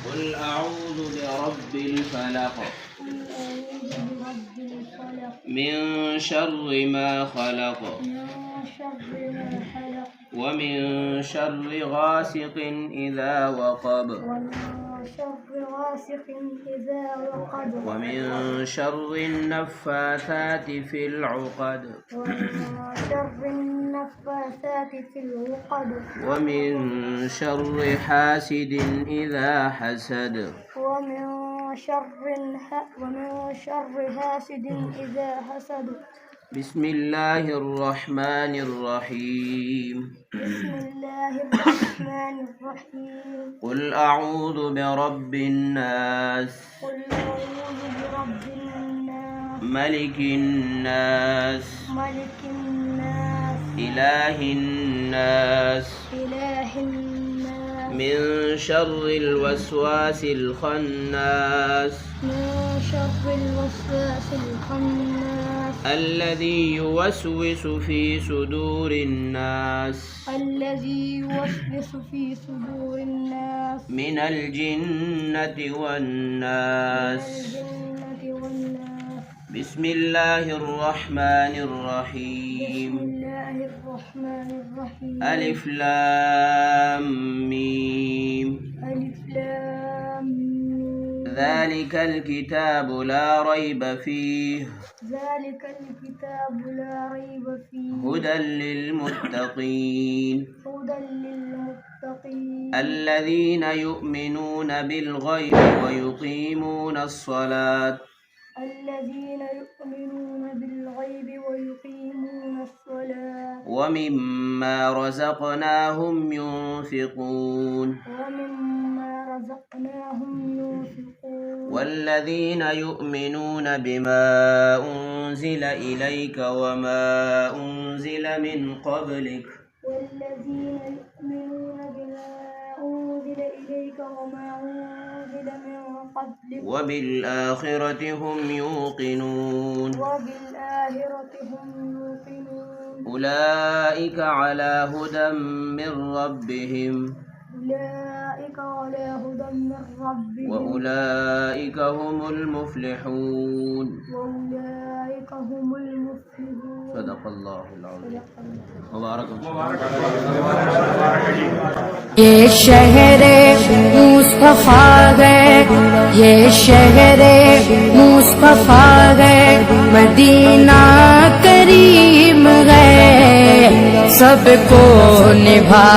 قل أعوذ برب الفلق من شر ما خلق ومن شر غاسق إذا وقب ومن شر النفاثات في العقد ومن شر حاسد إذا حسد ومن شر حاسد إذا حسد. بسم الله الرحمن الرحيم. بسم الله الرحمن الرحيم. قل أعوذ برب الناس قل أعوذ برب الناس ملك الناس ملك الناس إله الناس إله الناس من شر الوسواس الخناس من شر الوسواس الخناس الذي يوسوس في صدور الناس الذي يوسوس في صدور الناس من الجنة والناس. الجنة والناس. بسم الله الرحمن بسم الرحيم. الله الرحمن الرحيم. ألف لام ميم. ألف لام ميم. ذلك الكتاب لا ريب فيه ذلك الكتاب لا ريب فيه هدى للمتقين هدى للمتقين الذين يؤمنون بالغيب ويقيمون الصلاة الذين يؤمنون بالغيب ويقيمون الصلاة ومما رزقناهم ينفقون ومما رزقناهم ينفقون والذين يؤمنون بما أنزل إليك وما أنزل من قبلك والذين يؤمنون بما أنزل إليك وما أنزل من قبلك وبالآخرة هم يوقنون وبالآخرة هم يوقنون أولئك على هدى من ربهم أولئك على هدى من ربهم وأولئك هم المفلحون. وأولئك هم المفلحون. صدق الله العظيم. صدق الله. مبارك ये शहरे मुस्तफा गए, ये शहरे मुस्तफा गए, मदीना करीम गए, सबको निभा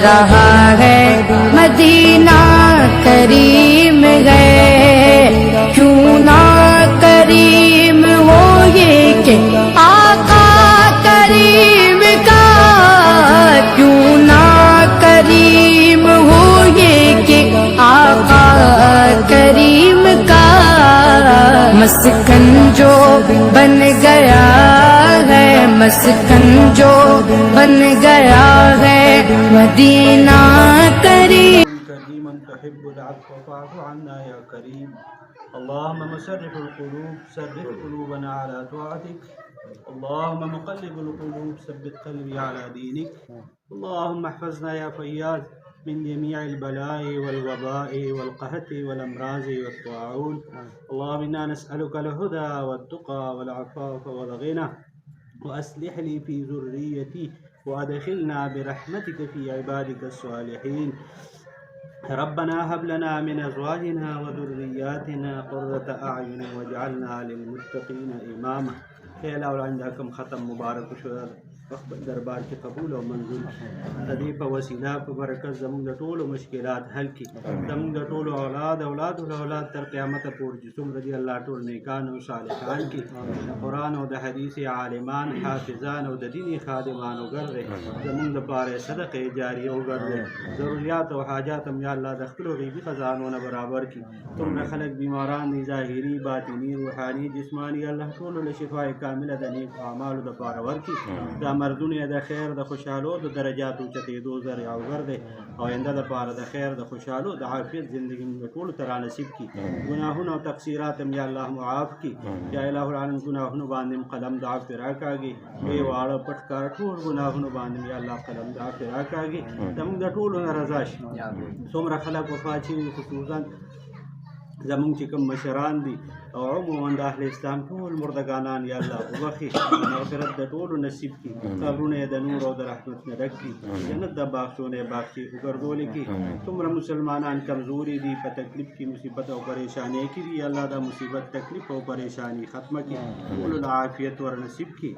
रहा है, मदीना करीम गए, क्यों ना करीम हो ये कि आका करीम का, क्यों ना करीम हो ये कि आका करीम का, मस्कन जो बन गया है, मस्कन जो बन गया है, मदीना करीम. كريما تحب العفو فاعف عنا يا كريم. اللهم مسرف القلوب سرف قلوبنا على طاعتك. اللهم مقلب القلوب ثبت قلبي على دينك. اللهم احفظنا يا فياض من جميع البلاء والوباء والقحط والأمراض والطاعون. اللهم إنا نسألك الهدى والتقى والعفاف والغنى، وأصلح لي في ذريتي وأدخلنا برحمتك في عبادك الصالحين. ربنا هب لنا من أزواجنا وذرياتنا قرة أعين واجعلنا للمتقين إماما. خیل اور عندكم ختم مبارک شو دربار کی قبول و منظور تدی په وسیله په برکت زموږ د ټولو مشکلات حل کی، زموږ د ټولو اولاد اولاد تر قیامت پورې چې څومره دي الله ټول نیکان او صالحان کی، د قرآن او د حدیث عالمان حافظان او د دینی خادمان وګرځي، زموږ لپاره صدقه جاریه وګرځي، ضرورت او حاجات هم یا الله د خپل غیبی خزانو برابر کی. څومره خلک بیماران دي ظاهري باطنی روحاني جسمانی، الله ټول له شفای کامله د نیک اعمالو د پاره ورکړي. د मर्दुनिया द खैर द खुशहालो द दरजात उचते दो जर या वर दे और आइंदा द पार द खैर द खुशहालो द आफियत जिंदगी में टोल तरह नसीब की गुनाहों और तकसीरात में या अल्लाह माफ की या इलाहुल आलम गुनाहों बांधे कलम दा फिरा कागी ए वाड़ा पटकार टोल गुनाहों बांधे या अल्लाह कलम दा फिरा कागी तम द टोल न रजाश सोमरा खलक वफाची खुसूसन जमुंग चिकम मशरान दी और अमूमन अहले इस्लाम टोल मुर्दगानान या अल्लाह वबखी मगफिरत द टोल नसीब की कब्रों द नूर और द रहमत में रखी जन्नत द बागसों बागची उगरदोली की तुमरा मुसलमानान कमजोरी दी पर तकलीफ की मुसीबत और परेशानी की दी अल्लाह दा मुसीबत तकलीफ और परेशानी खत्म की टोल आफियत और नसीब की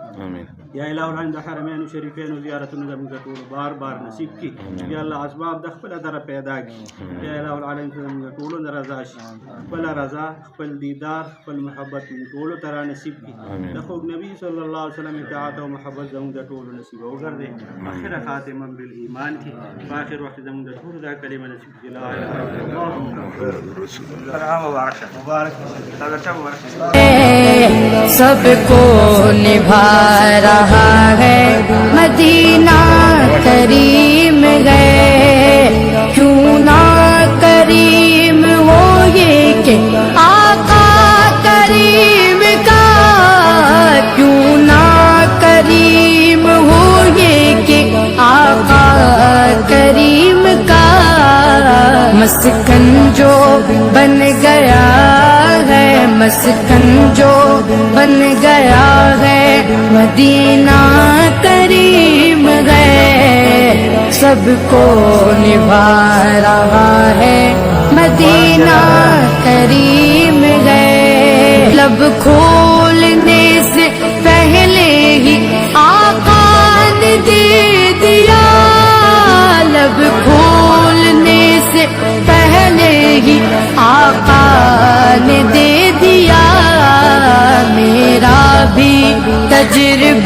या इलाहुल द हरमैन शरीफैन ज़ियारत नज़म द टोल बार बार नसीब की या अल्लाह असबाब द खपल दर पैदा की या इलाहुल आलम द टोल रज़ाश खपल रज़ा खपल दीदार खपल मोहब्बत टोल तरह नसीब की लखुग नबी सल्लल्लाहु अलैहि वसल्लम इताअत और मोहब्बत जम द टोल नसीब हो कर दे आखिर खातिमा बिल ईमान की आखिर वक्त जम द टोल दा कलिमा नसीब की ला इलाहा इल्लल्लाह मुबारक सबको निभा रहा है मदीना करीम गए क्यों ना करीम हो ये के आका करीम का क्यों ना करीम हो ये के आका करीम का मस्कन जो बन गया है मस्कन जो बन गया है मदीना करीम गए सबको निभा रहा है मदीना करीम गए लब खोलने से पहले ही आका ने दे दिया लब खोलने से पहले ही आका ने दे दिया मेरा भी तजुर्बा